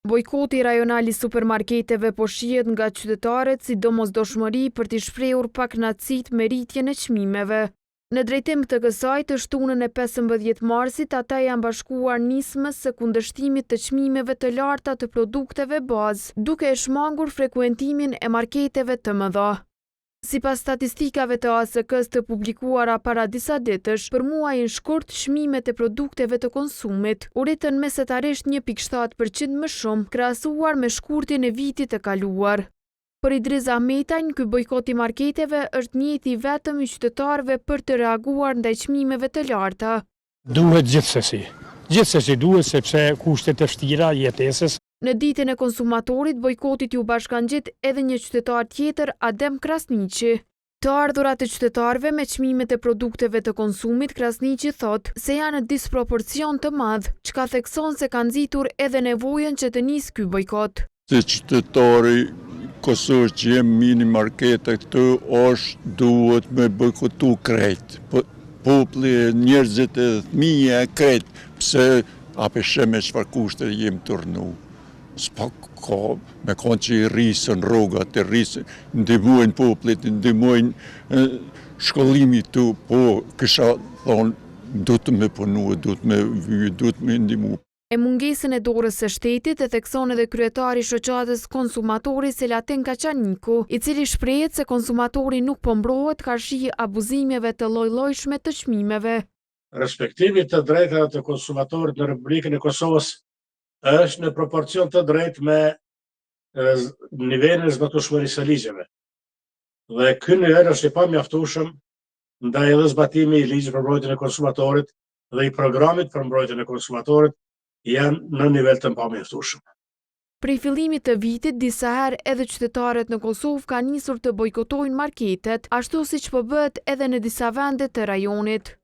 Bojkoti rajonal i supermarketeve po shihet nga qytetarët si domosdoshmëri për t'i shprehur pakënaqësitë me rritjen e çmimeve. Në drejtim të kësaj, të shtunën e 15 marsit, ata janë bashkuar nismës së kundërshtimit të çmimeve të larta të produkteve bazë, duke e shmangur frekuentimin e marketeve të mëdha. Sipas statistikave të ASK-s të publikuara para disa ditësh, për muajin shkurt, çmimet e produkteve të konsumit u rritën mesatarisht 1.7% më shumë, krahasuar me shkurtin e vitit të kaluar. Për Idriz Ahmetajn, ky bojkot i marketeve është njëti vetëm i qytetarëve për të reaguar ndaj çmimeve të larta. Duhet gjithsesi duhet sepse kushtet e vështira jetesës. Në ditën e konsumatorit, bojkotit ju bashkangjit edhe një qytetar tjetër, Adem Krasniqi. Të ardhurat e qytetarëve me çmimet e produkteve të konsumit, Krasniqi thot se janë në disproporcion të madh, çka thekson se ka nxitur edhe nevojën që të nisë ky bojkot. Se qytetari Kosovës që jem mini markete këtu është duhet me bojkotu krejt. Populli, njerëzit e fëmijë e krejt, pse apeshe me çfarë kushte jem turnu. S'pa ka me konë që i rrisën rrogat, ndihmojnë popullit, ndihmojnë shkollimi tu, po kisha thonë du të me punu, du të me vyjë, du të me ndihmu. E mungesën e dorës së shtetit e thekson edhe kryetari i shoqatës konsumatori Selatin Kaçaniku, i cili shprehet se konsumatori nuk po mbrohet karshi abuzimeve të lloj-llojshme të çmimeve. Respektimi të drejtave të konsumatorit në Republikën e Kosovës është në proporcion të drejtë me nivelin e zbatueshmërisë së ligjeve. Dhe ky nivel është i pamjaftueshëm ndaj edhe zbatimi i ligjit për mbrojtjen e konsumatorit dhe i programit për mbrojtjen e konsumatorit janë në nivel të pamjaftueshëm. Prej fillimit të vitit, disa herë edhe qytetarët në Kosovë kanë nisur të bojkotojnë marketet, ashtu siç po bëhet edhe në disa vende të rajonit.